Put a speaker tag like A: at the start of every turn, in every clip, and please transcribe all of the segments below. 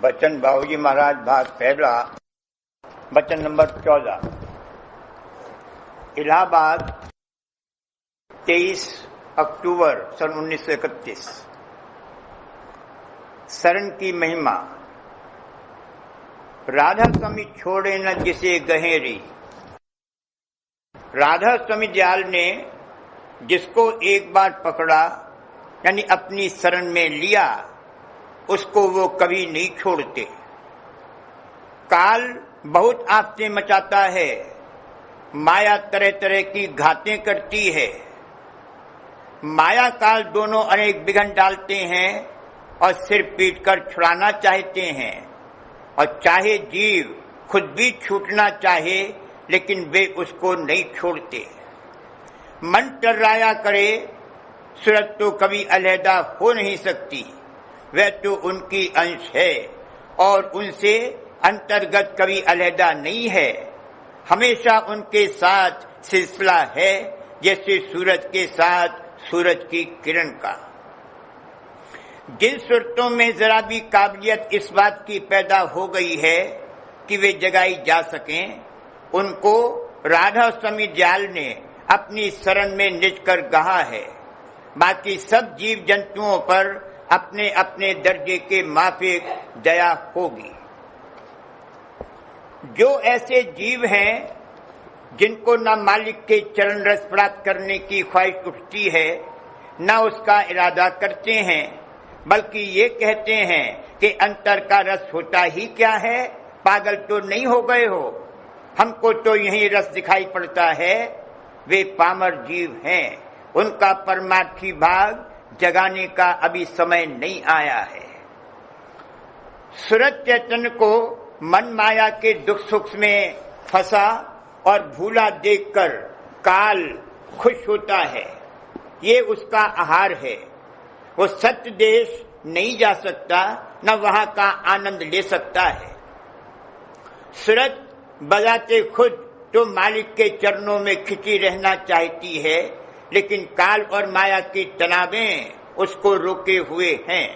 A: बचन बाबूजी महाराज भाग पहला, बचन नंबर 14। इलाहाबाद 23 अक्टूबर सन 1931। शरण की महिमा। राधा स्वामी छोड़े न जिसे गहेरी। राधा स्वामी दयाल ने जिसको एक बार पकड़ा यानी अपनी शरण में लिया, उसको वो कभी नहीं छोड़ते। काल बहुत आफतें मचाता है, माया तरह तरह की घातें करती है। माया काल दोनों अनेक विघ्न डालते हैं और सिर पीट कर छुड़ाना चाहते हैं। और चाहे जीव खुद भी छूटना चाहे, लेकिन वे उसको नहीं छोड़ते। मन टर्राया करे, सूरत तो कभी अलहदा हो नहीं सकती। वह तो उनकी अंश है और उनसे अंतर्गत कभी अलहदा नहीं है। हमेशा उनके साथ सिलसिला है, जैसे सूरज के साथ सूरज की किरण का। जिन सूरतों में जरा भी काबिलियत इस बात की पैदा हो गई है कि वे जगाई जा सकें, उनको राधा स्वामी दयाल ने अपनी शरण में निज कर कहा है। बाकी सब जीव जंतुओं पर अपने अपने दर्जे के माफिक दया होगी। जो ऐसे जीव हैं जिनको न मालिक के चरण रस प्राप्त करने की ख्वाहिश उठती है, न उसका इरादा करते हैं, बल्कि ये कहते हैं कि अंतर का रस होता ही क्या है, पागल तो नहीं हो गए हो, हमको तो यही रस दिखाई पड़ता है। वे पामर जीव हैं, उनका परमार्थी भाग जगाने का अभी समय नहीं आया है। सूरज चैतन्य को मन माया के दुख सुख में फंसा और भूला देखकर काल खुश होता है। ये उसका आहार है। वो सत्य देश नहीं जा सकता, न वहां का आनंद ले सकता है। सूरज बजाते खुद तो मालिक के चरणों में खिंची रहना चाहती है, लेकिन काल और माया की तनावें उसको रोके हुए हैं।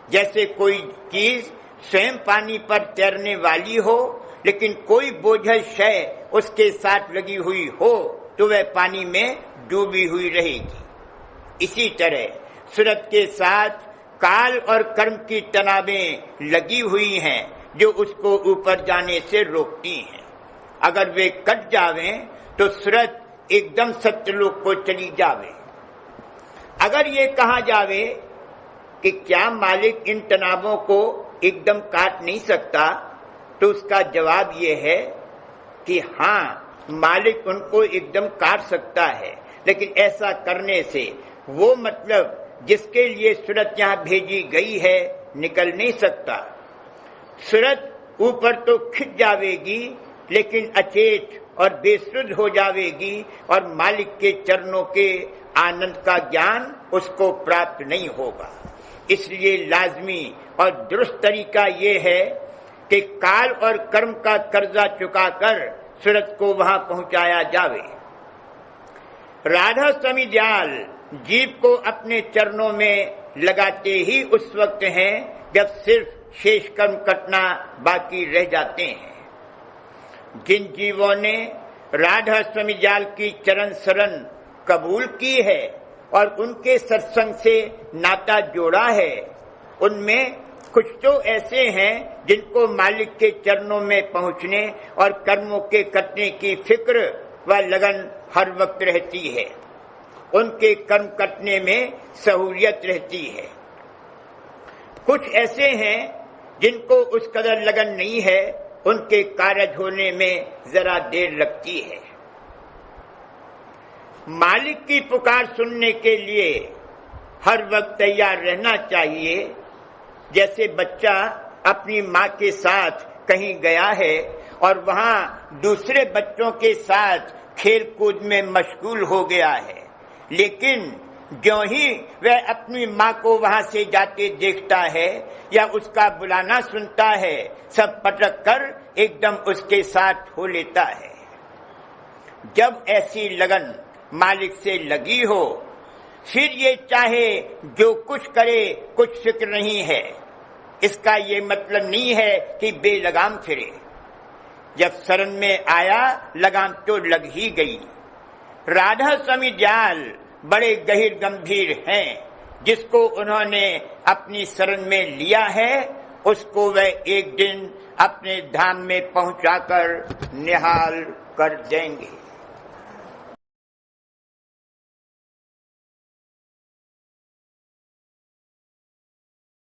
A: जैसे कोई चीज स्वयं पानी पर तैरने वाली हो, लेकिन कोई बोझल शय उसके साथ लगी हुई हो तो वह पानी में डूबी हुई रहेगी। इसी तरह सूरज के साथ काल और कर्म की तनावें लगी हुई हैं, जो उसको ऊपर जाने से रोकती हैं। अगर वे कट जावें तो सूरज एकदम सत्यलोक को चली जावे। अगर ये कहा जावे कि क्या मालिक इन तनावों को एकदम काट नहीं सकता, तो उसका जवाब ये है कि हाँ, मालिक उनको एकदम काट सकता है, लेकिन ऐसा करने से वो मतलब जिसके लिए सूरत यहाँ भेजी गई है निकल नहीं सकता। सूरत ऊपर तो खिंच जावेगी, लेकिन अचेत और बेसुध हो जावेगी और मालिक के चरणों के आनंद का ज्ञान उसको प्राप्त नहीं होगा। इसलिए लाजमी और दुरुस्त तरीका ये है कि काल और कर्म का कर्जा चुकाकर सूरत को वहां पहुंचाया जावे। राधा स्वामी दयाल जीव को अपने चरणों में लगाते ही उस वक्त हैं जब सिर्फ शेष कर्म कटना बाकी रह जाते हैं। जिन जीवों ने राधा स्वामी दयाल की चरण शरण कबूल की है और उनके सत्संग से नाता जोड़ा है, उनमें कुछ तो ऐसे हैं जिनको मालिक के चरणों में पहुंचने और कर्मों के कटने की फिक्र व लगन हर वक्त रहती है। उनके कर्म कटने में सहूलियत रहती है। कुछ ऐसे हैं जिनको उस कदर लगन नहीं है, उनके कार्य होने में जरा देर लगती है। मालिक की पुकार सुनने के लिए हर वक्त तैयार रहना चाहिए। जैसे बच्चा अपनी माँ के साथ कहीं गया है और वहां दूसरे बच्चों के साथ खेल कूद में मशगूल हो गया है, लेकिन ज्यों ही वह अपनी माँ को वहां से जाते देखता है या उसका बुलाना सुनता है, सब पटक कर एकदम उसके साथ हो लेता है। जब ऐसी लगन मालिक से लगी हो, फिर ये चाहे जो कुछ करे कुछ फिक्र नहीं है। इसका ये मतलब नहीं है कि बेलगाम फिरे। जब शरण में आया लगाम तो लग ही गई। राधा स्वामी दयाल बड़े गहिर गंभीर हैं। जिसको उन्होंने अपनी शरण में लिया है उसको वह एक दिन अपने धाम में पहुंचाकर निहाल कर देंगे।